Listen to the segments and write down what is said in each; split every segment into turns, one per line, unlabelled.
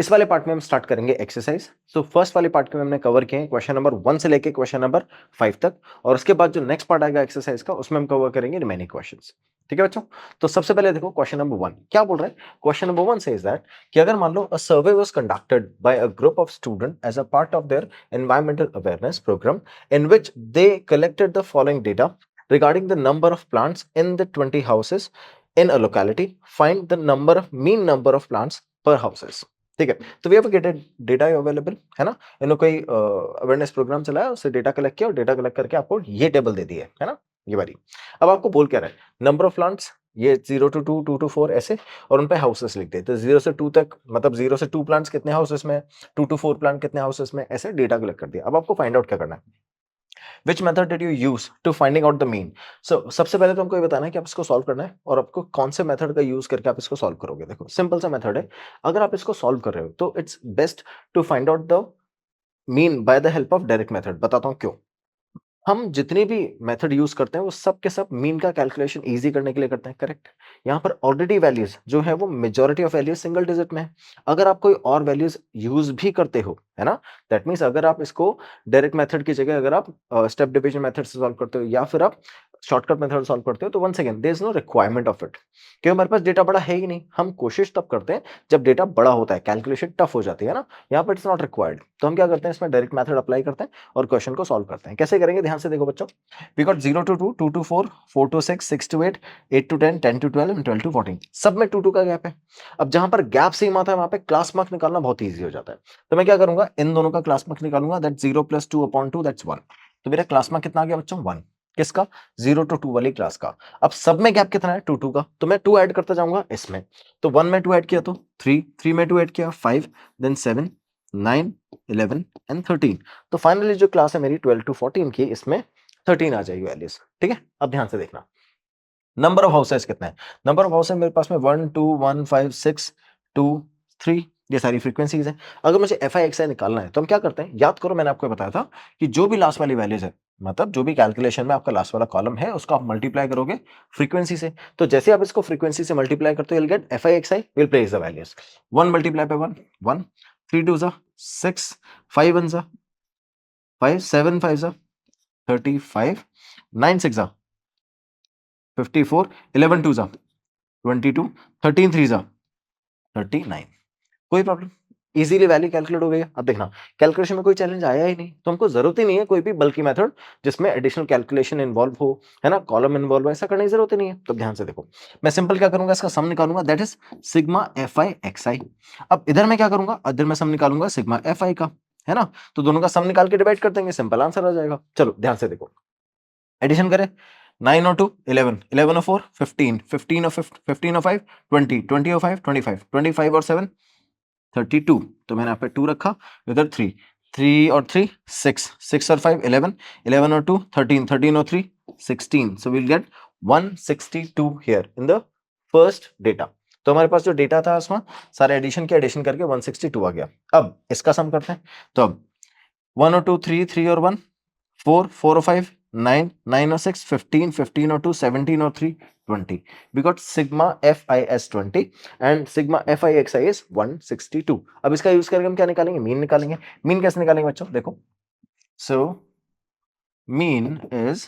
इस वाले पार्ट में हम स्टार्ट करेंगे एक्सरसाइज। सो फर्स्ट वाले पार्ट में हमने कवर किए हैं क्वेश्चन नंबर 1 से लेके क्वेश्चन नंबर 5 तक, और उसके बाद जो नेक्स्ट पार्ट आएगा एक्सरसाइज का उसमें हम कवर करेंगे रिमेनिंग क्वेश्चंस। ठीक है बच्चों? तो सबसे पहले देखो क्वेश्चन नंबर 1 क्या बोल रहा है। क्वेश्चन नंबर 1 सेज दैट कि अगर मान लो a survey was conducted by a group of student as a part of their environmental awareness program in which they collected the following data regarding the number of plants in the 20 houses in a locality. Find the mean number of plants per houses. ठीक है, तो we have gated data available है ना, इन्होंने कोई awareness programme चलाया, उससे data collect किया और डेटा कलेक्ट करके आपको ये टेबल दे दी है ना, ये वाली। अब आपको बोल क्या रहा है, नंबर ऑफ प्लांट्स ये 0 to 2, 2 to 4 ऐसे, और उन पे हाउसेस लिख दे। तो 0 से 2 तक मतलब 0 से 2 प्लांट्स कितने हाउसेस में, 2 to 4 प्लांट कितने हाउसेस में, ऐसे डेटा कलेक्ट कर दिया। अब आपको फाइंड आउट क्या करना है, which method did you use to finding out the mean. So सबसे पहले तो हमको ये बताना है कि आप इसको सॉल्व करना है और आपको कौन से मेथड का यूज करके आप इसको सॉल्व करोगे। देखो सिंपल सा मेथड है, अगर आप इसको सॉल्व कर रहे हो तो it's best to find out the mean by the help of direct method. बताता हूँ क्यों। हम जितनी भी मेथड यूज करते हैं वो सब के सब मीन का कैलकुलेशन इजी करने के लिए करते हैं, करेक्ट। यहाँ पर ऑलरेडी वैल्यूज जो है वो majority of values single digit में है। अगर आप कोई और वैल्यूज यूज भी करते हो, है ना, दैट मीन्स अगर आप इसको डायरेक्ट मेथड की जगह अगर आप स्टेप डिवीजन मेथड से सॉल्व करते हो या फिर आप शॉर्टकट मेथड सॉल्व करते हो, तो once again there is no requirement of it, क्योंकि हमारे पास डेटा बड़ा है ही नहीं। हम कोशिश तब करते हैं जब डेटा बड़ा होता है, कैलकुलेशन टफ हो जाती है ना, यहाँ पर इट्स नॉट रिक्वायर्ड। तो हम क्या करते हैं, इसमें डायरेक्ट मेथड अप्लाई करते हैं और क्वेश्चन को सॉल्व करते हैं। कैसे करेंगे, ध्यान से देखो बच्चों। We got 0 to 2, 2 to 4, 4 to 6, 6 to 8, 8 to 10, 10 to 12 and 12 to 14। सब में 2 2 का गैप है। अब जहां पर गैप सेम आता है वहां पे क्लास मार्क निकालना बहुत ईजी हो जाता है। तो मैं क्या करूंगा, इन दोनों का क्लास मार्क निकालूंगा, दैट 0 plus 2 upon 2 दैट्स 1। तो मेरा क्लास मार्क कितना आ गया बच्चों, 1। किसका, 0 to 2 वाली क्लास का। अब सब में गैप कितना है, 2 2 का, तो मैं 2 ऐड करता जाऊंगा इसमें। तो 1 में 2 ऐड किया तो 3, 3 में 2 ऐड किया 5, देन 7, 9, 11 एंड 13। तो फाइनली जो क्लास है मेरी 12 to 14 की, इसमें 13 आ जाएगी वैल्यूज। ठीक है, अब ध्यान से देखना, नंबर ऑफ हाउसेस कितने हैं। नंबर ऑफ हाउसेस मेरे पास में 1 2 1 5 6 2 3, ये सारी फ्रीक्वेंसीज है। अगर मुझे एफ आई एक्स आई निकालना है तो हम क्या करते हैं, याद करो मैंने आपको बताया था कि जो भी लास्ट वाली वैल्यूज है, मतलब जो भी कैलकुलेशन में आपका लास्ट वाला कॉलम है उसको आप मल्टीप्लाई करोगे फ्रीक्वेंसी से। तो जैसे आप इसको फ्रीक्वेंसी से मल्टीप्लाई करते हो, you'll get F I X I will place the values. 1 multiply by 1 1, 3 2 जा 6, 5 1 जा 5, 7 5 जा 35, 9 6 जा 54, 11 2 जा 22, 13 3 जा 39। कोई प्रॉब्लम, इजीली वैल्यू कैलकुलेट हो गई है। अब देखना, कैलकुलेशन में कोई चैलेंज आया ही नहीं, तो हमको जरूरत ही नहीं है कोई भी बल्कि मेथड जिसमें एडिशनल कैलकुलेशन इन्वॉल्व हो, है ना, कॉलम इन्वॉल्व हो, ऐसा करने की जरूरत ही नहीं है। तो ध्यान से देखो, मैं सिंपल क्या करूंगा, इसका सम निकालूंगा, that is sigma F I X I. अब इधर मैं क्या करूंगा, इधर मैं सम निकालूंगा सिग्मा एफ आई का, है ना। तो दोनों का सम निकाल के डिवाइड कर देंगे, सिंपल आंसर आ जाएगा। चलो ध्यान से देखो, एडिशन करें, 9 और 2 11, 11 और 4 15, 15 और 15 और 5 20, 20 और 5 25, 25 और 7 32। तो मैंने यहाँ पे 2 रखा, इधर 3, 3 और 3 6, 6 और 5 11, 11 और 2 13, 13 और 3 16। So will get 162 here in the first data. तो हमारे पास जो डेटा था उसमें सारे एडिशन के एडिशन करके 162 आ गया। अब इसका सम करते हैं, तो अब 1 और 2 3, 3 और 1 4, 4 और 5 9, 9 और 6 15, 15 और 2 17 और 3 20। We got sigma fi as 20 and sigma fi xi is 162। अब इसका यूज करके हम क्या निकालेंगे, मीन निकालेंगे। मीन कैसे निकालेंगे बच्चों, देखो, so mean is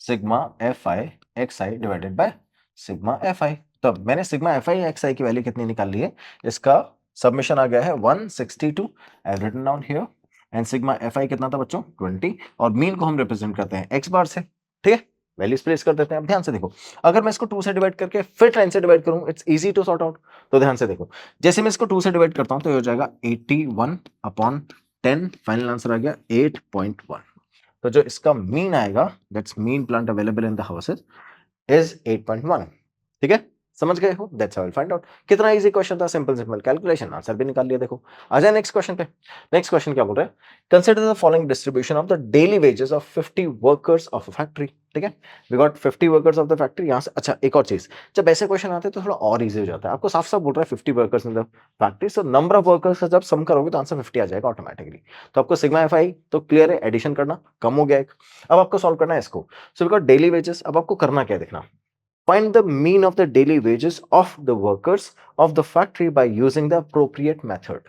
sigma fi xi divided by sigma fi। तो अब मैंने सिग्मा fi xi की वैल्यू कितनी निकाल ली है, इसका सबमिशन आ गया है 162, I have written down here. And sigma F I कितना था बच्चों, 20, और मीन को हम रिप्रेजेंट करते हैं एक्स बार से। ठीक है, वैल्यूज प्लेस कर देते हैं। अब ध्यान से देखो, अगर मैं इसको 2 से डिवाइड करके फिर 10 से डिवाइड करूं, it's easy to sort out. तो ध्यान से देखो, जैसे मैं इसको 2 से डिवाइड करता हूं तो ये हो जाएगा 81 अपॉन 10, फाइनल आंसर आ गया 8.1। तो जो इसका मीन आएगा, that's mean plant available in the houses is 8.1। ठीक है, समझ गए हो, that's how will find out. कितना इजी क्वेश्चन था, सिंपल सिंपल कैलकुलेशन, आंसर भी निकाल लिया। देखो आ जाए नेक्स्ट क्वेश्चन पे। नेक्स्ट क्वेश्चन क्या बोल रहा है, consider the following distribution of the daily wages of 50 workers of a factory. ठीक है, we got 50 workers of the factory. यहां से अच्छा एक और चीज, जब ऐसे क्वेश्चन आते हैं तो थोड़ा और इजी हो जाता है। आपको साफ साफ बोल रहा है 50 workers in the factory, so number of workers का जब सम करोगे तो आंसर 50 आ जाएगा ऑटोमेटिकली। तो आपको सिग्मा एफ आई तो क्लियर है, एडिशन करना कम हो गया एक। अब आपको सॉल्व करना है इसको। So we got daily wages. अब आपको करना क्या है, देखना, find the mean of the daily wages of the workers of the factory by using the appropriate method.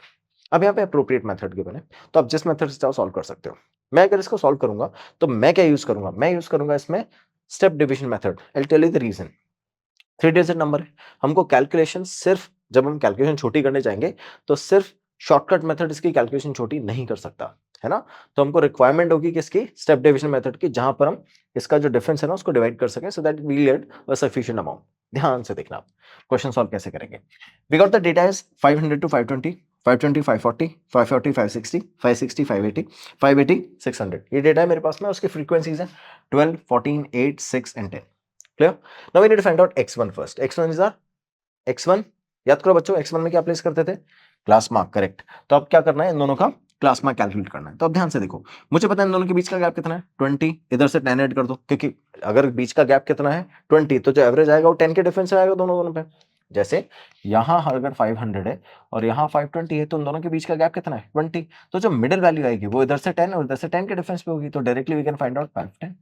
अब यहाँ पे अप्रोप्रिएट मेथड गिवन है, तो आप जिस मेथड से चाहो सॉल्व कर सकते हो। मैं अगर इसको सॉल्व करूंगा तो मैं क्या यूज करूंगा, मैं यूज करूंगा इसमें step division method. I will tell you the reason. 3 digit number है, हमको कैलकुलेशन सिर्फ जब हम कैलकुलेशन छोटी करने जाएंगे तो सिर्फ शॉर्टकट मेथड इसकी कैलकुलेशन छोटी नहीं कर सकता, है ना। तो हमको रिक्वायरमेंट होगी किसकी, स्टेप डिवीजन मेथड की, जहां पर हम इसका जो डिफरेंस है ना उसको डिवाइड कर सकें, so that we get a sufficient amount. ध्यान से देखना आप क्वेश्चन सॉल्व कैसे करेंगे। We got the data is 500 to 520, 520 540, 540 560, 560 580, 580 600। ये डेटा है मेरे पास में, उसकी फ्रीक्वेंसीज है 12, 14, 8, 6 and 10। Clear. Now we need to find out x1 first. x1 is are x1, याद करो बच्चों x1 में क्या प्लेस करते थे, क्लास मार्क, करेक्ट। तो अब क्या करना है, इन दोनों का क्लास मार्क कैलकुलेट करना है। तो अब ध्यान से देखो, मुझे पता है इन दोनों के बीच का गैप कितना है 20, इधर से 10 ऐड कर दो, क्योंकि अगर बीच का गैप कितना है 20, तो जो एवरेज आएगा वो 10 के डिफरेंस से आएगा दोनों पे। जैसे यहाँ अगर 500 है और यहाँ 520 है, तो उन दोनों के बीच का गैप कितना है 20, तो जो मिडिल वैल्यू आएगी वो इधर से 10 और इधर से 10 के डिफरेंस पे होगी, तो directly we can find out 510।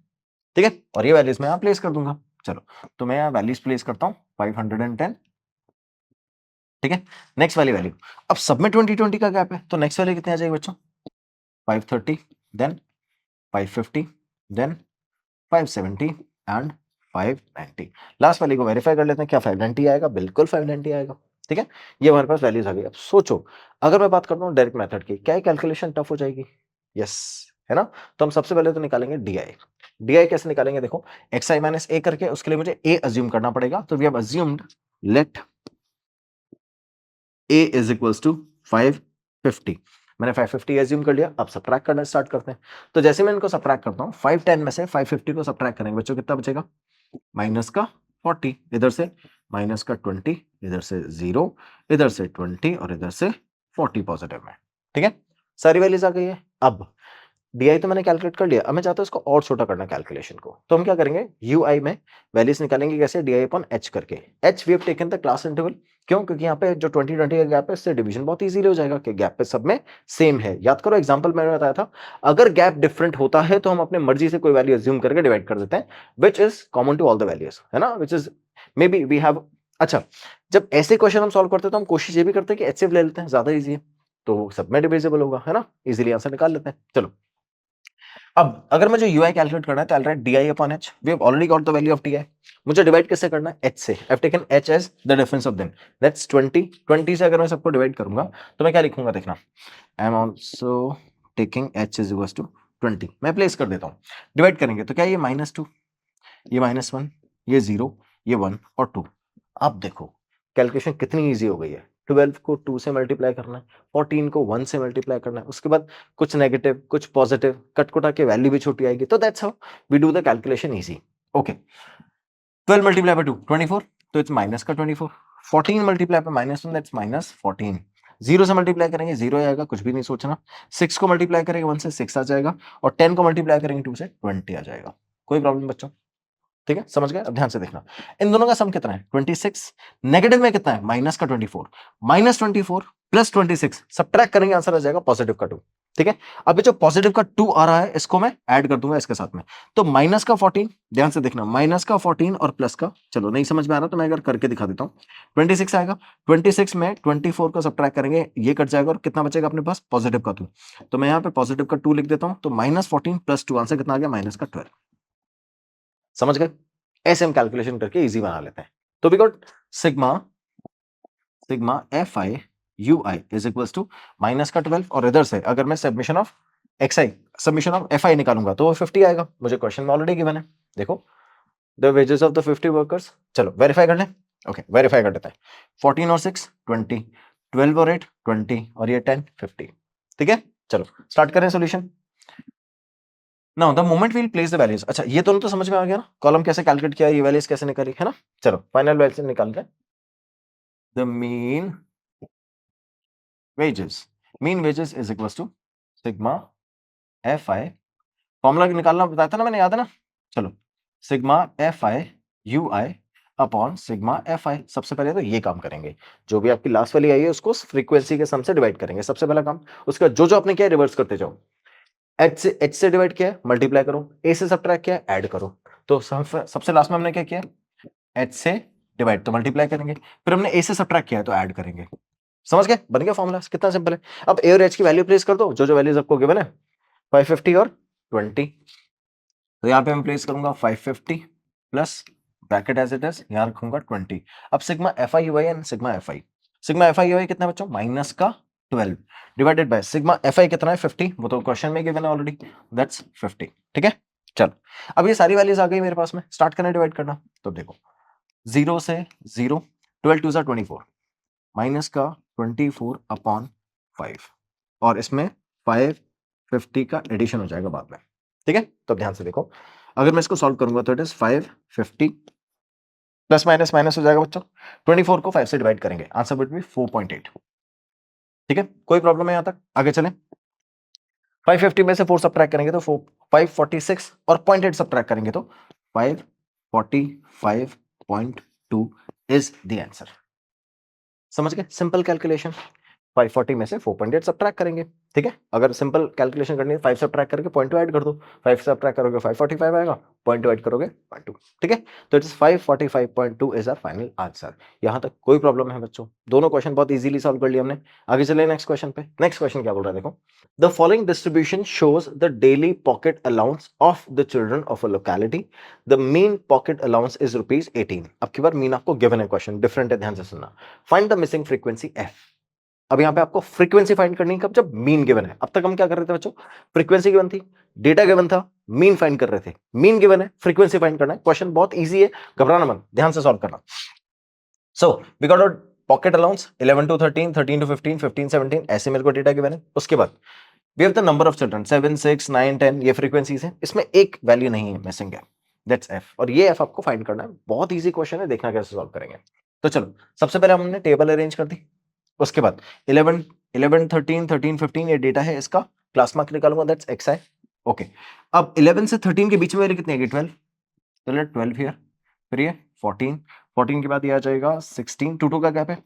ठीक है, और ये वैल्यूज मैं यहाँ प्लेस कर दूंगा। चलो, तो मैं यहाँ वैल्यूज प्लेस करता हूँ 510। ठीक है, नेक्स्ट वाली वैल्यू, अब सब में 20 का गैप है, तो नेक्स्ट वैल्यू कितनी आ जाएगी बच्चों, 530, देन 550, देन 570 एंड 590। लास्ट वाली को वेरीफाई कर लेते हैं, क्या 590 आएगा, बिल्कुल 590 आएगा। ठीक है, ये हमारे पास वैल्यूज आ गई। अब सोचो, अगर मैं बात करता हूँ डायरेक्ट मेथड की, क्या कैलकुलेशन टफ हो जाएगी, यस, है ना। तो हम सबसे पहले तो निकालेंगे डीआई। डीआई कैसे निकालेंगे, देखो xi माइनस ए करके, उसके लिए मुझे a अज्यूम करना पड़ेगा। तो we have assumed let a is equals to 550। मैंने 550 एज्यूम कर लिया। अब सब्ट्रैक्ट करना स्टार्ट करते हैं। तो जैसे मैं इनको सब्ट्रैक्ट करता हूँ, 510 में से 550 को सब्ट्रैक्ट करेंगे बच्चों, कितना बचेगा, माइनस का 40, इधर से माइनस का 20, इधर से 0, इधर से 20 और इधर से 40 पॉजिटिव में। ठीक है, सारी वैल्यूज आ गई है। अब डी तो मैंने कैलकुलेट कर लिया, अब मैं चाहता हूँ इसको और छोटा करना कैलकुलेशन को। तो हम क्या करेंगे, यू आई में वैल्यूज निकालेंगे कैसे, डी आई अपॉन एच करके। H we have taken the class interval, क्यों, क्योंकि यहाँ पे जो 20-20 का गैप है, इससे डिवीजन बहुत इजीली हो जाएगा कि गैप पे सब में सेम है। याद करो एग्जांपल मैंने बताया था, अगर गैप डिफरेंट होता है तो हम अपने मर्जी से कोई वैल्यू अज्यूम करके डिवाइड कर देते हैं, which is common to all the values, है ना, which is may be we have. अच्छा, जब ऐसे क्वेश्चन हम सॉल्व करते हैं तो हम कोशिश ये भी करते हैं कि एचसीएफ ले लेते हैं, ज्यादा इजी है, तो सब में डिविजिबल होगा, है ना, इजीली आंसर निकाल लेते हैं। चलो, अब अगर मुझे यूआई कैलकुलेट करना है तो I write D I upon H. We have already got the value of D I. मुझे डिवाइड कैसे करना है, एच से। I have taken H as the difference of them, that's 20। 20 से अगर मैं सबको डिवाइड करूंगा तो मैं क्या लिखूंगा, देखना, I am also taking H is equals to 20। मैं प्लेस कर देता हूँ, डिवाइड करेंगे तो क्या, ये -2, ये -1, ये 0, ये 1 और 2। अब देखो कैलकुलेशन कितनी इजी हो गई है। 12 को 2 से मल्टीप्लाई करना है, 14 को 1 से मल्टीप्लाई करना है, उसके बाद कुछ नेगेटिव कुछ पॉजिटिव, कटकुटा के वैल्यू भी छोटी आएगी। तो that's how we do the calculation easy. Okay, 12 multiply by 2 24, तो इट्स माइनस का 24। 14 मल्टीप्लाई बाय -1, दैट्स -14। 0 से मल्टीप्लाई करेंगे 0 आएगा, कुछ भी नहीं सोचना। 6 को मल्टीप्लाई करेंगे 1 से 6 आ जाएगा, और 10 को मल्टीप्लाई करेंगे 2 से 20 आ जाएगा। कोई प्रॉब्लम बच्चों, ठीक है, समझ गए। अब ध्यान से देखना, इन दोनों का सम कितना है 26, नेगेटिव में कितना है माइनस का 24, -24 प्लस 26 सब्ट्रैक्ट करेंगे, आंसर आ जाएगा पॉजिटिव का 2। ठीक है, अब ये जो पॉजिटिव का 2 आ रहा है इसको मैं ऐड कर दूंगा इसके साथ में, तो माइनस का 14, ध्यान से देखना, माइनस का 14 और प्लस का, चलो नहीं समझ में आ रहा तो मैं अगर करके दिखा देता हूँ। 26 आएगा, 26 में 24 को सब्ट्रैक्ट करेंगे, ये कट जाएगा और कितना बचेगा अपने पास, पॉजिटिव का 2। तो मैं यहाँ पे पॉजिटिव का 2 लिख देता हूँ, तो -14 प्लस 2, आंसर कितना आ गया, -12। समझ गए, ऐसे हम कैलकुलेशन करके इजी बना लेते हैं। तो we got sigma F I U I is equals to minus का 12, और इधर से अगर मैं submission of X I submission of F I निकालूंगा तो वो 50 आएगा, मुझे क्वेश्चन में ऑलरेडी गिवन है। देखो, the wages of the 50 workers, चलो वेरीफाई कर लें। ओके, वेरीफाई कर लेते हैं। 14 और 6 20, 12 और 8 20, और ये 10 50। ठीक है, चलो स्टार्ट करें solution. Now the moment we'll place the values. अच्छा, ये दोनों तो समझ में आ गया ना, कॉलम कैसे कैलकुलेट किया, ये वैल्यूज कैसे निकाली, है ना। चलो फाइनल वैल्यूज निकाल रहे हैं। The mean wages is equals to sigma F I, formula निकालना बताया था ना मैंने, याद है ना। चलो, sigma F I U I upon sigma F I. सबसे पहले तो ये काम करेंगे, जो भी आपकी लास्ट वाली आई है उसको फ्रीक्वेंसी के सम से डिवाइड करेंगे, सबसे पहला काम। उसका जो जो आपने किया रिवर्स करते जाओ। एच से डिवाइड किया मल्टीप्लाई करो, ए से सब्ट्रैक्ट किया ऐड करो। तो सबसे लास्ट में हमने क्या किया, h से डिवाइड, तो मल्टीप्लाई करेंगे, फिर हमने a से सब्ट्रैक्ट किया है तो ऐड करेंगे। समझ गए? बन गया फॉर्मूला, कितना सिंपल है। अब a और h की वैल्यू प्लेस कर दो, जो जो वैल्यूज आपको गिवन है 550 और 20। तो यहाँ पे मैं प्लेस करूंगा 550 plus bracket as it is, यहाँ रखूंगा 20। अब सिग्मा एफ आई हुआ and sigma F I, sigma F I हुआ कितना बच्चों, माइनस का 12 divided by sigma F I कितना है 50, वो तो क्वेश्चन में गिवन है ऑलरेडी, दैट्स 50। ठीक है, चलो अब ये सारी वैल्यूज आ गई मेरे पास में, स्टार्ट करना डिवाइड करना। तो देखो 0 से 0, 12 2 24, माइनस का 24 अपॉन 5, और इसमें 550 का एडिशन हो जाएगा बाद में। ठीक है, तो ध्यान से देखो, अगर मैं इसको सॉल्व करूंगा तो it is 550 plus minus minus हो जाएगा बच्चों, 24 को 5 से डिवाइड करेंगे, आंसर विल बी 4.8। ठीक है, कोई प्रॉब्लम है यहां तक, आगे चलें। 550 में से 4 सब्ट्रैक्ट करेंगे तो 546, और 0.8 सब्ट्रैक्ट करेंगे तो 545.2 इज द आंसर। समझ गए, सिंपल कैलकुलेशन। 540 में से 4.8 सब्ट्रैक्ट करेंगे। ठीक है, अगर सिंपल कैलकुलेशन करनी है 5 सब्ट्रैक्ट करके 0.2 ऐड कर दो, 5 सब्ट्रैक्ट करोगे 545 आएगा, 0.2 ऐड करोगे 0.2। ठीक है, तो it is 545.2 is our final answer. यहां तक कोई प्रॉब्लम है बच्चों? दोनों क्वेश्चन बहुत इजीली सॉल्व कर लिया हमने। आगे चले नेक्स्ट क्वेश्चन पे। नेक्स्ट क्वेश्चन क्या बोल रहा है देखो, the following distribution shows the daily pocket allowance of the children of a locality, the mean pocket allowance is ₹18। अब की बार मीन आपको गिवन है, क्वेश्चन डिफरेंट है, ध्यान से सुनना। Find the missing frequency F. अब यहां पे आपको फ्रीक्वेंसी फाइंड करनी है कब, जब मीन गिवन है। अब तक हम क्या कर रहे थे बच्चों, फ्रीक्वेंसी गिवन थी, डेटा गिवन था, मीन फाइंड कर रहे थे। मीन गिवन है, फ्रीक्वेंसी फाइंड करना है। क्वेश्चन बहुत इजी है, घबराना मत, ध्यान से सॉल्व करना। So we got out pocket allowance 11 to 13, 13 to 15, 15 17, ऐसे मेरे को डेटा गिवन है। उसके बाद we have the number of children 7 6 9 10, ये फ्रीक्वेंसीज है, इसमें एक वैल्यू नहीं है, मिसिंग है, दैट्स एफ, और ये एफ आपको फाइंड करना है। बहुत इजी क्वेश्चन है, देखना कैसे सॉल्व करेंगे। तो चलो सबसे पहले हमने टेबल अरेंज कर दी, उसके बाद 11 11 13 13 15 ये डेटा है, इसका क्लास मार्क निकालूंगा, दैट्स एक्स आई। ओके, अब 11 से 13 के बीच में मेरी कितनी है, 12, तो लेट 12 हियर, फिर ये 14, 14 के बाद ये आ जाएगा 16, 2 2 का गैप है,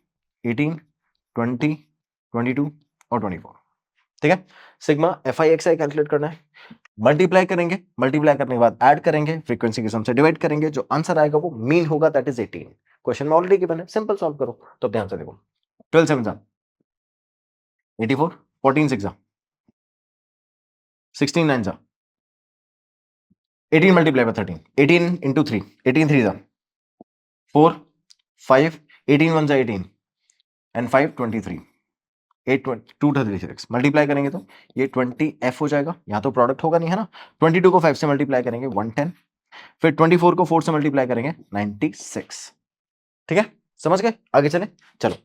18 20 22 और 24। ठीक है, sigma F I X I calculate करना है, मल्टीप्लाई करेंगे, मल्टीप्लाई करने के बाद ऐड करेंगे, फ्रीक्वेंसी के सम से डिवाइड करेंगे, जो आंसर आएगा वो मीन होगा, दैट इज 18। क्वेश्चन में ऑलरेडी गिवन है, सिंपल सॉल्व करो। तो ध्यान से देखो, 12 7 84, 14 6 16 9 18 multiply bye 13, 18 into 3, 18 3 4 5, 18 1 18 and 5 23, 8 2 36 multiply करेंगे तो ये 20 एफ हो जाएगा, यहाँ तो प्रोडक्ट होगा नहीं है ना। 22 को 5 से मल्टीप्लाई करेंगे 110, फिर 24 को 4 से मल्टीप्लाई करेंगे 96। ठीक है, समझ गए, आगे चले। चलो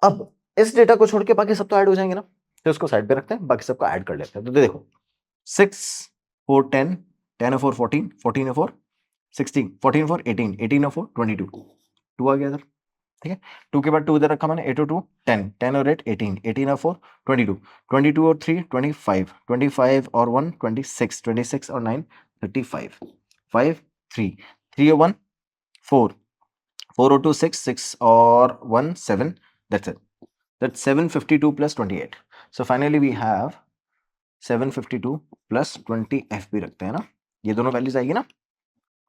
अब इस डेटा को छोड़ के बाकी सब तो ऐड हो जाएंगे ना, तो इसको साइड पे रखते हैं, बाकी सबको ऐड कर लेते हैं। तो देखो 6 4 10, 10 और 4 14, 14 और 4 16, 14 4 18, 18 और 4 22, 2 आ गया इधर। ठीक है, 2 के बाद 2 इधर रखा मैंने, 8 और 2 10, 10 और 8 18, 18 और 4 22, 22 और 3 25, 25 और 1 26, 26 और 9 35, 5 3, 3 और 1 4, 4 और 2 6, 6 और 1 7, that's it, that's 752 plus 28। so finally we have 752 plus 20f भी रखते हैं ना, ये दोनों वैल्यूज आएगी ना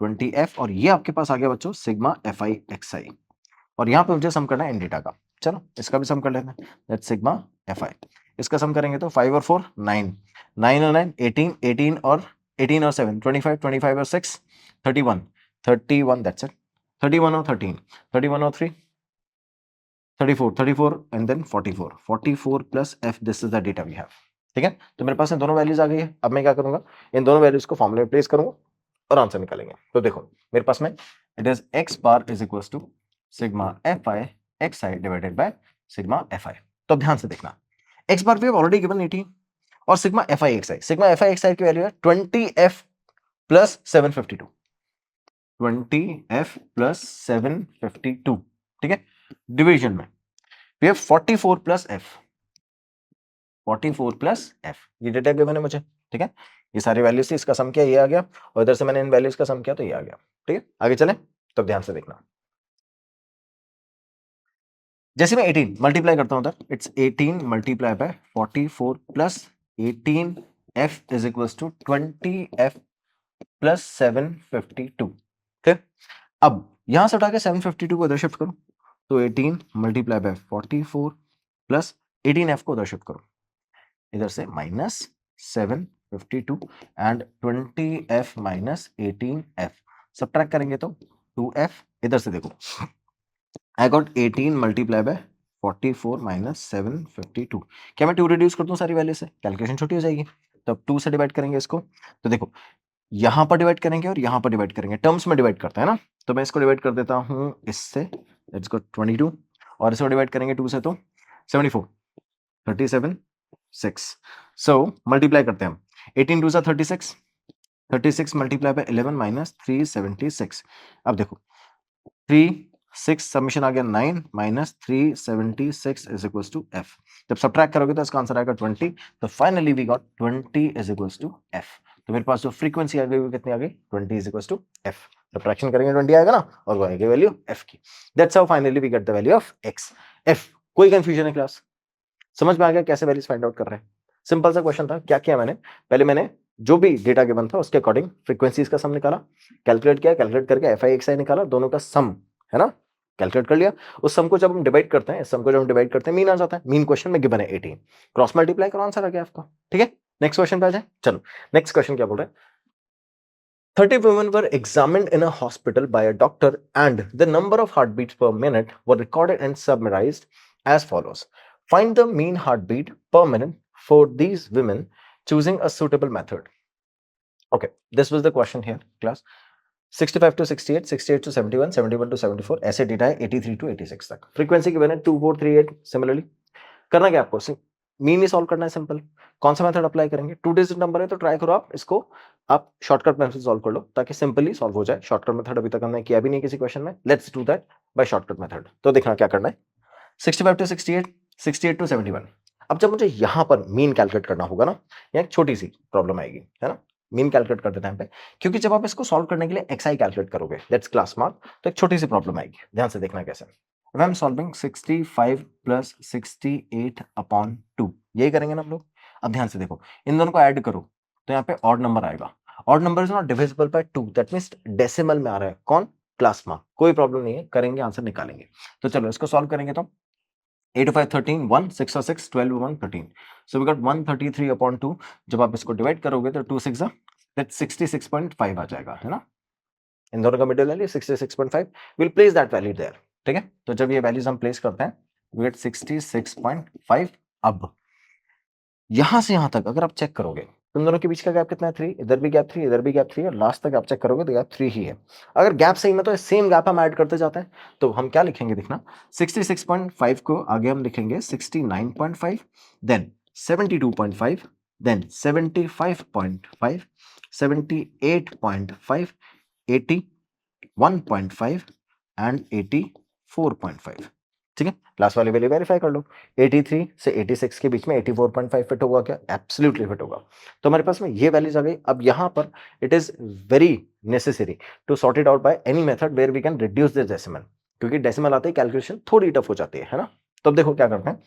20f, और ये आपके पास आ गया बच्चों सिग्मा एफ आई एक्स आई, और यहाँ पे मुझे सम करना है इन डेटा का। चलो इसका भी सम कर लेते हैं, दैट्स सिग्मा एफ आई। इसका सम करेंगे तो 5 और 4 9, 9 और 9 18, 18 और 7 25, 25 और 6 31, 31, दैट्स इट, 31 और 13, 31 और 3 34, 34 and then 44, 44 plus F, this is the data we have. ठीक है, तो मेरे पास इन दोनों वैल्यूज आ गई है। अब मैं क्या करूंगा, इन दोनों वैल्यूज को फॉर्मूले में प्लेस करूंगा और आंसर निकालेंगे। तो देखो मेरे पास में it is X bar is equal to sigma F I X I divided by sigma F I. तो अब ध्यान से देखना, X bar we have already given 18, और sigma F I X I, sigma F I X I की value है 20f plus 752, 20f plus 752। ठीक है, डिवीजन में we have 44 plus F, 44 plus F, ये डेटा गिवन है मुझे। ठीक है, ये सारी वैल्यूज थी, इसका सम किया ये आ गया, और इधर से मैंने इन वैल्यूज का सम किया तो ये आ गया। ठीक है, आगे चले, तो ध्यान से देखना, जैसे मैं 18 मल्टीप्लाई करता हूं उधर, it's 18 multiply by 44 plus 18 F is equal to 20 F plus 752। ठीक, अब यहां से उठा के 752 को इधर शिफ्ट करो, तो 18 मल्टीप्लाई बाय 44 प्लस 18f को उधर शिफ्ट करो, इधर से minus 752 and 20f minus 18f, subtract करेंगे तो 2f, इधर से देखो I got 18 multiply by 44 minus 752, क्या मैं 2 रिड्यूस कर दूं सारी वैल्यू से, कैलकुलेशन छोटी हो जाएगी, तो अब 2 से डिवाइड करेंगे इसको, तो देखो यहां पर डिवाइड करेंगे और यहां पर डिवाइड करेंगे, टर्म्स में डिवाइड करते हैं ना, तो मैं इसको डिवाइड कर देता हूं इससे, लेट्स गो 22, और इसको डिवाइड करेंगे 2 से तो 74, 37 6, सो मल्टीप्लाई करते हैं हम, 18 2 36, 36 मल्टीप्लाई बाय 11 माइनस 376, अब देखो 3 6 सबमिशन आ गया 9 minus 376 is equal to F, जब सब्ट्रैक्ट करोगे तो इसका आंसर आएगा 20, तो finally we got 20 is equal to F, तो मेरे पास जो फ्रीक्वेंसी आ गई वो कितनी आ गई, 20 is equal to F, subtraction करेंगे 20 आएगा ना, और वो आएगी वैल्यू एफ की, that's how finally we get the value of X F. कोई कंफ्यूजन है क्लास, समझ में आ गया कैसे वैल्यूज फाइंड आउट कर रहे हैं, सिंपल सा क्वेश्चन था, क्या किया मैंने, पहले मैंने जो भी डेटा गिवन था उसके अकॉर्डिंग फ्रीक्वेंसीज का सम निकाला, कैलकुलेट किया, कैलकुलेट करके एफ आई एक्स आई निकाला, दोनों का सम है ना, कैलकुलेट कर लिया, उस सम को जब हम डिवाइड करते हैं, इस सम को जब हम डिवाइड करते हैं मीन आ जाता है, मीन क्वेश्चन में गिवन है 18, क्रॉस मल्टीप्लाई करो आंसर आ गया आपका, ठीक है, नेक्स्ट क्वेश्चन पे आ जाए, चलो नेक्स्ट क्वेश्चन क्या बोल रहे हैं, 30 women were examined in a hospital by a doctor and the number of heartbeats per minute were recorded and summarized as follows. Find the mean heartbeat per minute for these women choosing a suitable method. Okay, this was the question here, class. 65 to 68, 68 to 71, 71 to 74, ऐसे data है 83 to 86 तक। Frequency given है 2438, similarly करना क्या आपको, mean he solve करना है, simple. कौन सा मेथड अप्लाई करेंगे, 2 डिजिट नंबर है तो ट्राई करो आप इसको, आप शॉर्टकट मेथड सॉल्व कर लो ताकि सिंपली सॉल्व हो जाए। शॉर्टकट मेथड अभी तक हमने किया भी नहीं किसी क्वेश्चन में, let's do that by shortcut method. तो देखना क्या करना है, 65 टू 68, 68 टू 71। अब जब मुझे यहां पर मीन कैलकुलेट करना होगा ना, यहाँ एक छोटी सी प्रॉब्लम आएगी, है ना, मीन कैलकुलेट करते टाइम पे, क्योंकि जब आप इसको सॉल्व करने के लिए एक्सआई कैलकुलेट करोगे, लेट्स क्लास मार्क, तो एक छोटी सी प्रॉब्लम आएगी, ध्यान से देखना कैसे। If I'm solving 65 plus 68 upon 2, यही करेंगे ना हम लोग। अब ध्यान से देखो, इन दोनों को ऐड करो तो यहाँ पे ऑड नंबर आएगा, odd number is not divisible by 2, that means decimal में आ रहा है, कौन, क्लास मार्क, कोई प्रॉब्लम नहीं है, करेंगे आंसर निकालेंगे। तो चलो इसको सॉल्व करेंगे तो 8 5 13, 1 6 और 6 12 1 13, सो वी गॉट 133 अपॉन 2, जब आप इसको डिवाइड करोगे तो 2 6 दैट 66.5 आ जाएगा, है ना, इन दोनों का middle value 66.5, will place that value there, ठीक है। तो जब ये वैल्यूज हम प्लेस करते हैं वी गेट 66.5। अब यहां से यहां तक अगर आप चेक करोगे तो इन दोनों के बीच का गैप कितना है, 3, इधर भी गैप 3, इधर भी गैप 3, और लास्ट तक आप चेक करोगे तो गैप 3 ही है। अगर गैप सही में तो सेम गैप हम ऐड करते जाते हैं, तो हम क्या लिखेंगे देखना, 66.5 को आगे हम लिखेंगे 69.5, देन 72.5, देन 75.5, 78.5, 81.5 एंड 84.5, ठीक है। लास्ट वाली वैल्यू वेरीफाई कर लो, 83 से 86 के बीच में 84.5 फिट होगा क्या, एब्सोल्युटली फिट होगा। तो हमारे पास में ये वैल्यूज आ गई। अब यहां पर it is very necessary to sort it out by any method where we can reduce this decimal, क्योंकि डेसिमल आते ही कैलकुलेशन थोड़ी टफ हो जाती है ना। तो अब देखो क्या करते हैं,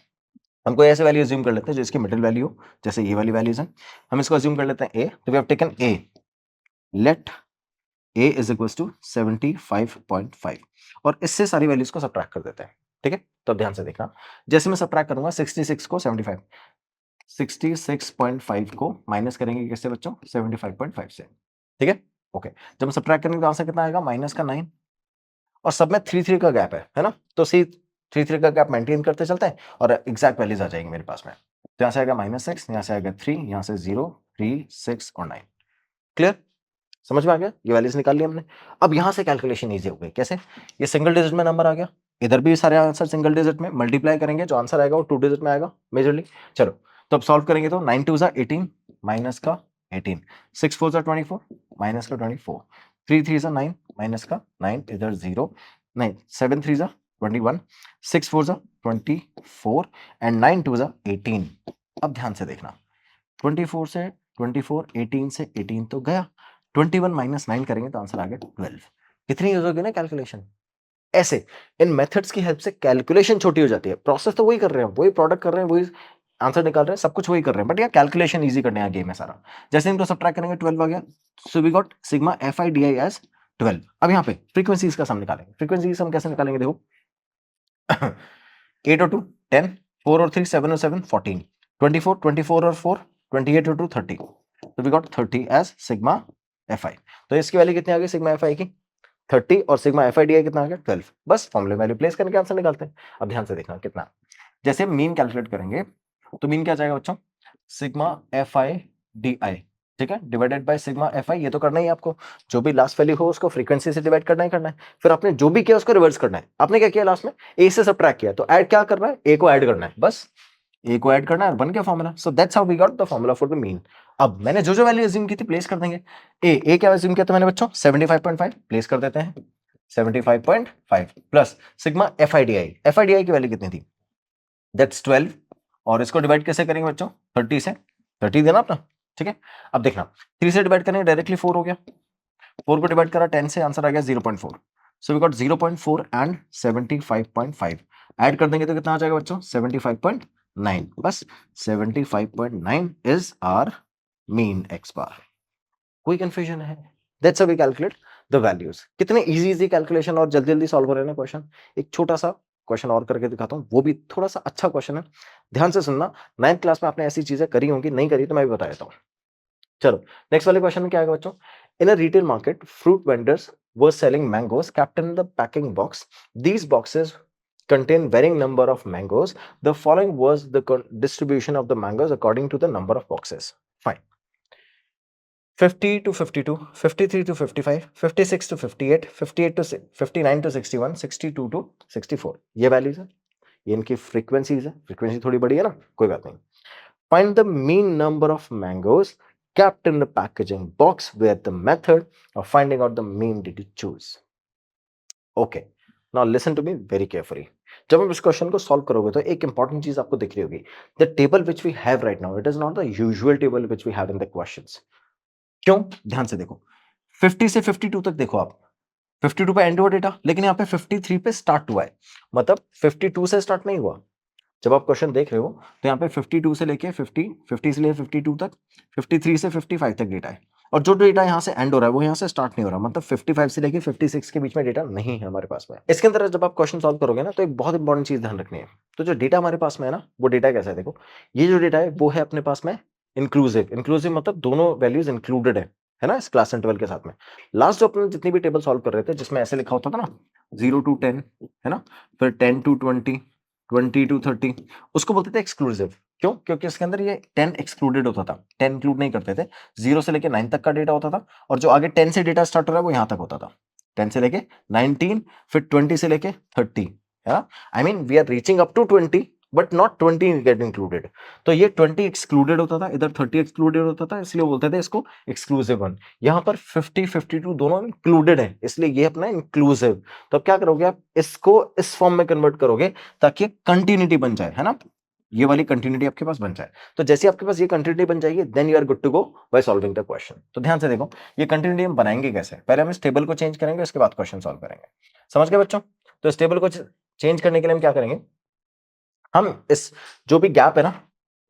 हम कोई ऐसे वैल्यू अज्यूम कर लेते हैं जो इसकी मिडिल वैल्यू हो, जैसे ये वाली वैल्यूज हैं, हम इसको अज्यूम कर लेते हैं ए, तो we have taken A, let a is equal to 75.5, और इससे सारी वैल्यूज को सब्ट्रैक्ट कर देते हैं, ठीक है। तो ध्यान से देखना, जैसे मैं सब्ट्रैक्ट करूंगा 66 को 75, 66.5 को माइनस करेंगे किससे बच्चों, 75.5 से, ठीक है। ओके, जब हम सब्ट्रैक्ट करेंगे तो आंसर कितना आएगा, माइनस का 9, और सब में 3 का गैप है ना, तो सी 3 का गैप मेंटेन करते चलते हैं और एग्जैक्ट वैल्यूज आ जाएंगे मेरे पास में। तो यहाँ से आएगा -6, यहाँ से आएगा 3, यहाँ से 0, 3, 6 और 9, क्लियर, समझ में आ गया, ये वैल्यूज निकाल ली हमने। अब यहां से कैलकुलेशन इजी हो गई, कैसे, ये सिंगल डिजिट में नंबर आ गया, इधर भी सारे आंसर सिंगल डिजिट में, मल्टीप्लाई करेंगे जो आंसर आएगा वो 2 डिजिट में आएगा मेजरली। चलो तो अब सॉल्व करेंगे तो 9 2 18 माइनस का 18, 6 4 24 माइनस का 24, 3 3 9 माइनस का 9, इधर 0 9, 7 3 21, 6 4 24 एंड 9 2 18। अब ध्यान से देखना, 24 से 24, 18 से 18 तो गया, 21 माइनस 9 करेंगे तो आंसर आ गया 12। कितनी यूज होगी ना कैलकुलेशन, ऐसे इन मेथड्स की हेल्प से कैलकुलेशन छोटी हो जाती है। प्रोसेस तो वही कर रहे हैं, वही प्रोडक्ट कर रहे हैं, वही आंसर निकाल रहे हैं, सब कुछ वही कर रहे हैं, बट यहाँ कैलकुलेशन इजी करने आ गेम है सारा। जैसे इनको सब्ट्रैक्ट करेंगे 12 आ गया, so we got sigma F I D I as 12। अब यहाँ पे फ्रीक्वेंसीज का सम निकालेंगे। फ्रीक्वेंसीज हम कैसे निकालेंगे, देखो 8 और 2 10, 4 और 3 7 और 7 14, 24 24 और 4 28 और 2 30, तो we got 30 as sigma F I. तो इसकी वैल्यू कितनी आ गई सिग्मा एफ आई की 30 और सिग्मा एफ आई डी आई कितना आ गया 12। बस फॉर्मूले वैल्यू प्लेस करके आंसर निकालते हैं। अब ध्यान से देखना कितना, जैसे मीन कैलकुलेट करेंगे तो मीन क्या जाएगा बच्चों, सिग्मा एफ आई डी आई, ठीक है, डिवाइडेड बाय सिग्मा एफ आई। ये तो करना ही है आपको, जो भी लास्ट वैल्यू हो उसको फ्रीक्वेंसी से डिवाइड करना ही करना है। फिर आपने जो भी किया उसको रिवर्स करना है। आपने क्या किया लास्ट में, ए से सबट्रैक्ट किया, तो ऐड क्या करना है, ए को ऐड करना है, बस ए को ऐड करना है, बन गया formula. So that's how we got the formula for the mean. अब मैंने जो जो वैल्यू अज्यूम की थी प्लेस कर देंगे। ए क्या अज्यूम किया था मैंने बच्चों, 75.5 प्लेस कर देते हैं, 75.5 plus sigma F I D I. F I D आई की वैल्यू कितनी थी, दैट्स 12, और इसको डिवाइड कैसे करेंगे बच्चों, 30 से, 30 देना अपना, ठीक है। अब देखना 3 से डिवाइड करेंगे डायरेक्टली 4 हो गया, 4 को डिवाइड करा 10 से, आंसर आ गया 0.4। So we got 0.4 and 75.5 add कर देंगे तो कितना आ जाएगा बच्चों, 75.9। बस 75.9 is our mean X bar. कोई कंफ्यूजन है, that's how we calculate the values. कितने इजी कैलकुलेशन और जल्दी जल्दी सॉल्व हो रहे हैं क्वेश्चन। एक छोटा सा क्वेश्चन और करके दिखाता हूँ, वो भी थोड़ा सा अच्छा क्वेश्चन है, ध्यान से सुनना। 9th क्लास में आपने ऐसी चीजें करी होंगी, नहीं करी तो मैं भी बता देता हूँ। चलो नेक्स्ट वाले क्वेश्चन में क्या आएगा बच्चों, in a retail market fruit vendors were selling mangoes kept in the packing box. These boxes contain varying number of mangoes. The following was the distribution of the mangoes according to the number of boxes. Fine. 50 to 52, 53 to 55, 56 to 58, 58 to 59 to 61, 62 to 64। ये values है, ये इनकी frequencies है। Frequency थोड़ी बड़ी है ना, कोई बात नहीं। Find the mean number of mangoes kept in the packaging box with the method of finding out the mean did you choose. Okay, now listen to me very carefully. जब आप इस क्वेश्चन को सॉल्व करोगे तो एक important चीज आपको दिख रही होगी, the table which we have right now it is not the usual table which we have in the questions. क्यों, ध्यान से देखो, 50 से 52 तक देखो आप, 52 पे एंड हुआ डेटा, लेकिन यहाँ पे 53 पे स्टार्ट हुआ है, मतलब 52 से स्टार्ट नहीं हुआ। जब आप क्वेश्चन देख रहे हो तो यहाँ पे 52 से लेके 50, 50 से लेके 52 तक, 53 से 55 तक डेटा है, और जो डेटा यहाँ से एंड हो रहा है वो यहाँ से स्टार्ट नहीं हो रहा, मतलब 55 से लेके 56 के बीच में डेटा नहीं है हमारे पास में। इसके अंदर जब आप क्वेश्चन सॉल्व करोगे ना तो एक बहुत इंपॉर्टेंट चीज ध्यान रखनी है। तो जो डेटा हमारे पास में है ना, वो डेटा कैसा है, देखो ये जो डेटा है वो है अपने पास में इंक्लूसिव। इंक्लूसिव मतलब दोनों वैल्यूज इंक्लूडेड है ना, इस क्लास इंटरवल के साथ में। लास्ट जो अपने जितनी भी टेबल सॉल्व कर रहे थे जिसमें ऐसे लिखा होता था ना 0 to 10, है ना, फिर 10 to 20, 20 to 30, उसको बोलते थे एक्सक्लूसिव। क्यों, क्योंकि इसके अंदर ये 10 एक्सक्लूडेड होता था, 10 इंक्लूड नहीं करते थे। 0 से लेके 9 तक का डेटा होता था, और जो आगे 10 से डेटा स्टार्ट हो रहा है वो यहां तक होता था, 10 से लेके 19, फिर 20 से लेके 30, है ना। I mean we are reaching up to 20 but not 20 get included. तो ये 20 एक्सक्लूडेड होता था, इधर 30 एक्सक्लूडेड होता था, इसलिए बोलते थे इसको एक्सक्लूसिव वन। यहाँ पर 50 52 दोनों इंक्लूडेड है, इसलिए ये अपना इंक्लूसिव। तो अब क्या करोगे आप, इसको इस फॉर्म में कन्वर्ट करोगे ताकि कंटिन्यूटी बन जाए, है ना, ये वाली कंटिन्यूटी आपके पास बन जाए। तो जैसे आपके पास ये कंटिन्यूटी बन जाएगी then you are good to go by solving the question. तो ध्यान से देखो ये कंटिन्यूटी हम बनाएंगे कैसे, पहले हम इस टेबल को चेंज करेंगे, उसके बाद क्वेश्चन सॉल्व करेंगे। समझ गए बच्चों। तो इस टेबल को चेंज करने के लिए हम क्या करेंगे, हम इस जो भी गैप है ना,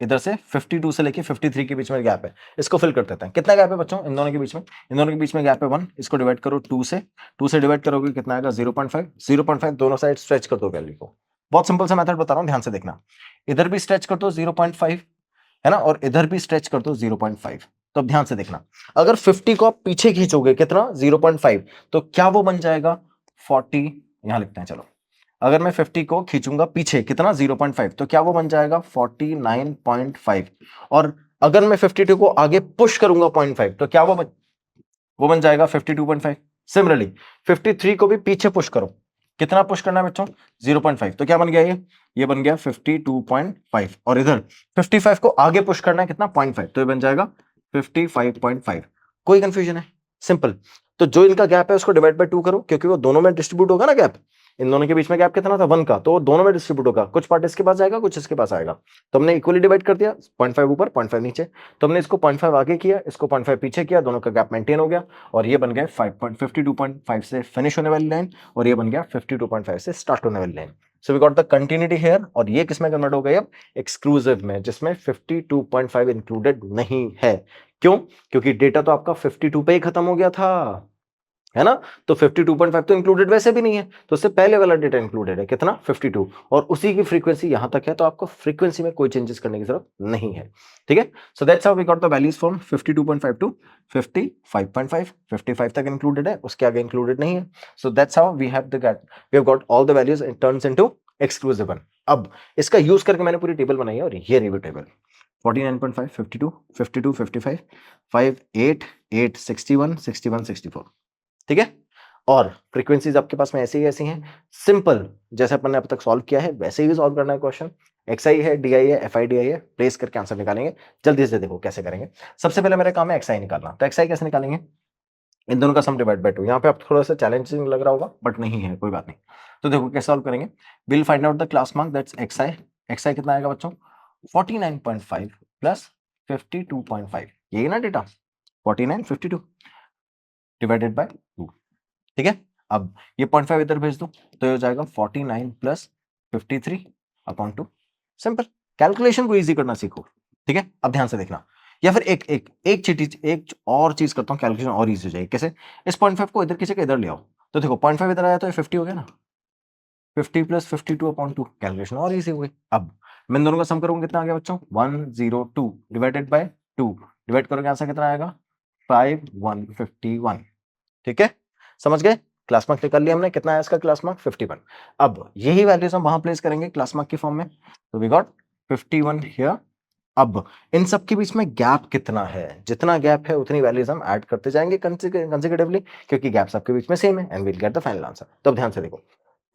इधर से 52 से लेके 53 के बीच में गैप है, इसको फिल कर देते हैं। कितना गैप है बच्चों इन दोनों के बीच में, इन दोनों के बीच में गैप है 1, इसको डिवाइड करो 2 से, 2 से डिवाइड करोगे कितना आएगा 0.5, 0.5 दोनों साइड स्ट्रेच कर दो वैल्यू को। बहुत सिंपल सा मेथड बता रहा हूं, ध्यान से देखना। इधर भी स्ट्रेच कर दो 0.5, है ना, और इधर भी स्ट्रेच कर दो 0.5। तो अब ध्यान से देखना, अगर 50 को आप पीछे खींचोगे कितना 0.5, तो क्या वो बन जाएगा 40, यहां लिखते हैं चलो। अगर मैं 50 को खींचूंगा पीछे कितना 0.5, तो क्या वो बन जाएगा 49.5। और अगर मैं 52 को आगे पुश करूंगा 0.5, तो क्या वो बन जाएगा 52.5। सिमिलरली 53 को भी पीछे पुश करो, कितना पुश करना है बच्चों 0.5, तो क्या बन गया ये बन गया 52.5। और इधर 55 को आगे पुश करना है कितना 0.5, तो ये बन जाएगा 55.5। कोई कंफ्यूजन है, सिंपल। तो जो इनका गैप है उसको डिवाइड बाय 2 करो, क्योंकि वो दोनों में डिस्ट्रीब्यूट होगा ना गैप, इन दोनों के बीच में गैप कितना था 1 का, तो दोनों में डिस्ट्रीब्यूट होगा, कुछ पार्ट इसके पास जाएगा कुछ इसके पास आएगा। तो हमने इक्वली डिवाइड कर दिया, 0.5 ऊपर 0.5 नीचे। तो हमने इसको 0.5 आगे किया, इसको 0.5 पीछे किया, दोनों का गैप मेंटेन हो गया, और ये बन गया 52.5 से फिनिश होने वाली लाइन, और ये बन गया 52.5 से स्टार्ट होने वाली line. So we got the continuity here, और ये किसमें कन्वर्ट हो गई अब एक्सक्लूसिव में, जिसमें 52.5 इंक्लूडेड नहीं है। क्यों, क्योंकि डेटा तो आपका 52 पे ही खत्म हो गया था, है ना? तो 52.5 तो इंक्लूडेड वैसे भी नहीं है, तो उससे पहले वाला डेटा इंक्लूडेड है, कितना? 52, और उसी की फ्रीक्वेंसी यहां तक है, तो आपको फ्रीक्वेंसी में कोई चेंजेस करने की जरूरत नहीं है। ठीक है, so that's how we got the values from 52.5 to 55.5। 55 तक इंक्लूडेड है, उसके आगे इंक्लूडेड नहीं है। So that's how we have got all the values in turns into exclusive one. अब इसका यूज करके मैंने पूरी टेबल बनाई है, और ये रिव्यू टेबल 49.5, 52, 52, 55, 5, 8, 8, 61, 61, 64। ठीक है, और फ्रीक्वेंसीज आपके पास में ऐसी ही ऐसी हैं, सिंपल जैसे अपन ने अब तक सॉल्व किया है वैसे ही सॉल्व करना है क्वेश्चन। XI है, DI है, FI DI है, प्लेस करके आंसर निकालेंगे। जल्दी से देखो कैसे करेंगे। सबसे पहले मेरा काम है XI निकालना, तो XI कैसे निकालेंगे? इन दोनों का सम डिवाइड बाय 2। यहाँ पे आप थोड़ा सा चैलेंजिंग लग रहा होगा, बट नहीं है, कोई बात नहीं। तो देखो कैसे सॉल्व करेंगे। Will find out the class mark, that's XI। XI कितना आएगा बच्चों? 49.5 प्लस 52.5, यही ना डेटा? 49, 52 divided by 2। ठीक है, अब ये 0.5 इधर भेज दो, तो ये हो जाएगा 49 प्लस 53 अपॉन 2। सिंपल, कैलकुलेशन को इजी करना सीखो। ठीक है, अब ध्यान से देखना, या फिर एक और चीज करता हूँ, कैलकुलेशन और इजी हो जाएगी। कैसे? इस 0.5 को इधर की जगह इधर ले आओ, तो देखो 0.5 इधर आया तो ये 50 हो गया ना। 50 प्लस 52 अपॉन 2, कैलकुलेशन और इजी हो गई। अब मैं इन दोनों का सम करूंगा, कितना आ गया बच्चों? 102 डिवाइडेड बाय 2, डिवाइड करोगे आंसर कितना आएगा? 5151। ठीक है, समझ गए? क्लास मार्क निकाल लिया हमने, कितना है इसका क्लास मार्क? 51। अब यही वैल्यूज हम वहां प्लेस करेंगे क्लास मार्क की फॉर्म में, तो वी गॉट 51 हियर। अब इन सब के बीच में गैप कितना है? जितना गैप है उतनी वैल्यूज हम ऐड करते जाएंगे कंसेक्यूटिवली, क्योंकि गैप आपके बीच में सेम है, and we'll get the final answer. तो अब ध्यान से देखो,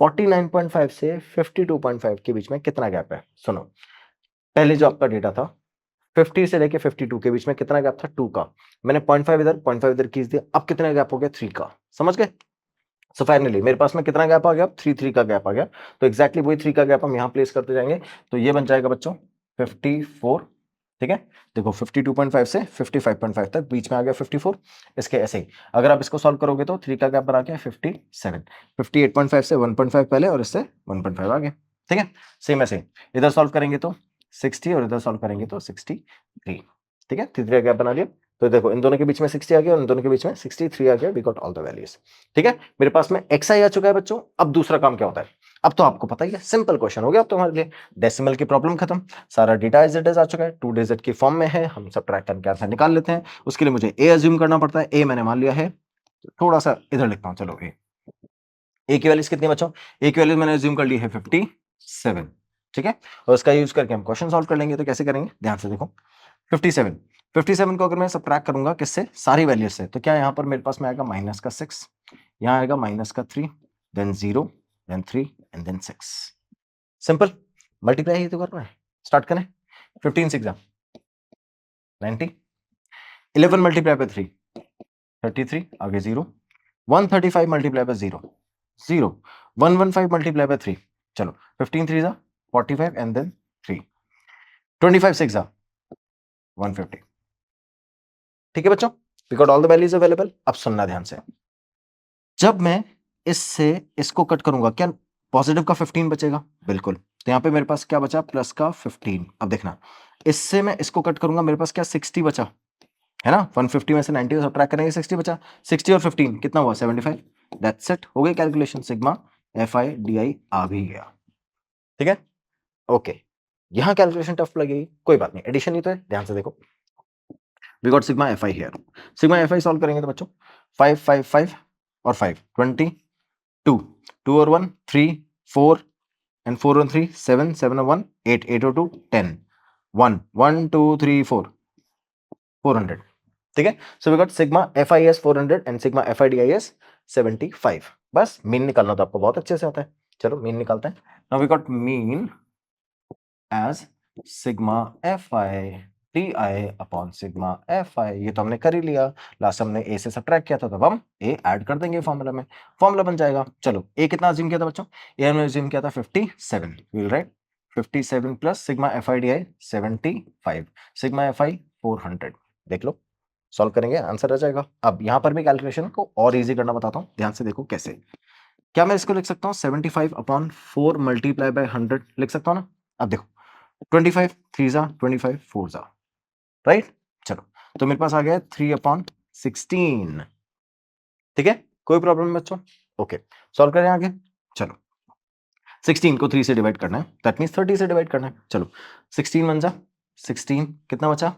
49.5 से 52.5 के बीच में कितना गैप है? सुनो, पहले जो आपका डेटा था 50 से लेके 52 के बीच में कितना गैप था? 2 का। मैंने 0.5 इधर खींच दिया, अब कितना गैप हो गया? 3 का। समझ गए? सो फाइनली मेरे पास में कितना गैप आ गया? 3 का गैप आ गया। तो एक्जैक्टली वही 3 का गैप हम यहाँ प्लेस करते जाएंगे, तो ये बन जाएगा बच्चों 54। ठीक है, देखो 52.5 से 55.5 तक बीच में आ गया 54। इसके ऐसे ही अगर आप इसको सॉल्व करोगे तो 3 का गैप बना के 57। 58.5 से 1.5 पहले, और इससे 1.5 आगे। ठीक है, सेम ऐसे इधर सॉल्व करेंगे तो 60, और इधर सॉल्व करेंगे तो 63। ठीक है, 3 का गैप बना लिया, तो देखो इन दोनों के बीच में 60 आ गया, और इन दोनों के बीच में 63 आ गया। We got all the values. ठीक है, मेरे पास में XI आ चुका है बच्चों। अब दूसरा काम क्या होता है? अब तो आपको पता ही है, सिंपल क्वेश्चन हो गया अब तुम्हारे लिए। डेसिमल की प्रॉब्लम खत्म, सारा डेटा एज इट इज आ चुका है, 2 डिजिट की फॉर्म में है, हम सब्ट्रैक्ट करके आंसर निकाल लेते हैं। उसके लिए मुझे ए अज्यूम करना पड़ता है, ए मैंने मान लिया है, थोड़ा सा इधर लिखता हूं, चलो ए की वैल्यूज कितनी बच्चों? ए की वैल्यूज मैंने अज्यूम कर ली है 57। ठीक है, और उसका यूज करके हम क्वेश्चन सॉल्व कर लेंगे। तो कैसे करेंगे, ध्यान से देखो। 57, 57 को अगर मैं सब्ट्रैक्ट करूंगा किससे? सारी वैल्यूज से, तो क्या यहाँ पर मेरे पास में आएगा माइनस का 6, यहाँ आएगा माइनस का 3, then 0, then 3, and then 6। Simple, multiply ही तो करना है। स्टार्ट करें। 15 6 90, 11 मल्टीप्लाई बाय 3 33, आगे 0, 135 मल्टीप्लाई बाय 0 0, 115 मल्टीप्लाई बाय 3, चलो 15 3 45, एंड देन 3, 25 6 150। ठीक है बच्चों, we got all the values available. अब सुनना ध्यान से, जब मैं इससे इसको कट करूंगा, क्या पॉजिटिव का 15 बचेगा? बिल्कुल, तो यहां पे मेरे पास क्या बचा? प्लस का 15। अब देखना, इससे मैं इसको कट करूंगा, मेरे पास क्या 60 बचा, है ना? 150 में से 90 को सब्ट्रैक्ट करेंगे, 60 बचा। 60 और 15 कितना हुआ? 75। दैट्स इट, हो गई कैलकुलेशन। सिग्मा FI DI आ भी गया। ठीक है, ओके। यहां कैलकुलेशन टफ लगेगी, कोई बात नहीं, एडिशन ही तो है। ध्यान से देखो, we got sigma FI here. Sigma FI solve करेंगे तो बच्चों 5 5 5 और 5 22, 2 और 1 3, 4, and 4 on 3 7, 7 on 1 8, 8 or 2 10, 1 1 2 3 4 400। ठीक है, so we got sigma FIS 400 and sigma FIDIS 75। बस मीन निकालना तो आपको बहुत अच्छे से आता है। चलो मीन निकालते हैं। Now we got mean as sigma FIDI upon sigma FI। ये तो हमने कर ही लिया, लास्ट हमने ए से सब्ट्रैक्ट किया था, तब हम ए ऐड कर देंगे फॉर्मूला में, फॉर्मूला बन जाएगा। चलो ए कितना अज्यूम किया था बच्चों? ए हमने अज्यूम किया था 57। We will write 57 plus sigma FIDI 75, sigma FI 400। देख लो, सॉल्व करेंगे आंसर आ जाएगा। अब यहां पर भी कैलकुलेशन को और इजी करना बताता हूं, ध्यान से देखो कैसे। क्या मैं इसको लिख सकता हूं 75 अपॉन 4 मल्टीप्लाई बाय 100 लिख सकता हूं ना? अब देखो 25 3 25 4 राइट। चलो, तो मेरे पास आ गया 3 अपॉन 16। ठीक है, कोई प्रॉब्लम है बच्चों? ओके, सॉल्व करें आगे। चलो 16 को 3 से डिवाइड करना है, दैट मीन्स 30 से डिवाइड करना है। चलो 16 वन जा 16, कितना बचा?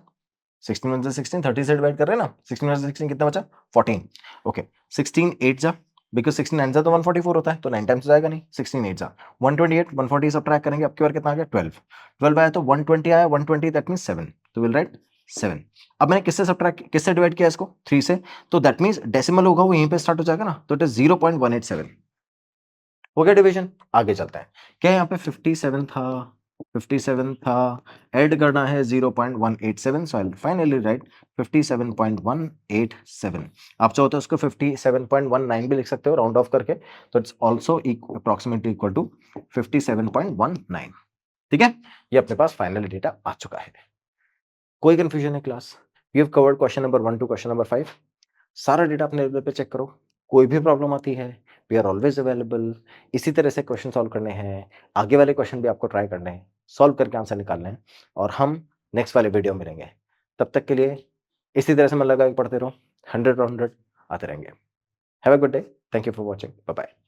16 वन जा 16, 30 से डिवाइड कर रहे हैं ना, 16 वन जा 16 कितना बचा? 14। ओके 16 8 जा, बिकॉज 16 9 जा तो 144 होता है, तो 9 टाइम्स जाएगा नहीं। 16 8 जा 128, 140 सब्ट्रैक्ट करेंगे, अब की बार कितना आ गया? 12। 12 आया तो 120 आया, 120 दैट मीन्स 7, तो विल राइट 7। अब मैंने किससे डिवाइड किया इसको? 3 से, तो दैट मीन्स डेसिमल होगा वो यहीं पे स्टार्ट हो जाएगा ना, तो इट इज 0.187। हो गया डिवीजन। आगे चलते हैं, क्या यहाँ पे 57 था, 57 था, ऐड करना है 0.187, सो आई विल फाइनली राइट 57.187। आप चाहो तो उसको 57.19 भी लिख सकते हो राउंड ऑफ करके, तो it's also approximately equal to 57.19। ठीक है, ये अपने पास फाइनल डेटा आ चुका है। कोई कंफ्यूजन है class? We have covered question number 1 to question number 5। सारा डेटा अपने लेवल पे चेक करो, कोई भी प्रॉब्लम आती है वी आर ऑलवेज अवेलेबल। इसी तरह से क्वेश्चन सॉल्व करने हैं, आगे वाले क्वेश्चन भी आपको ट्राई करने हैं, सॉल्व करके आंसर निकालने हैं, और हम नेक्स्ट वाले वीडियो में मिलेंगे। तब तक के लिए इसी तरह से मन लगा के पढ़ते रहो, 100 आते रहेंगे। Have a good day, thank you for watching, bye bye.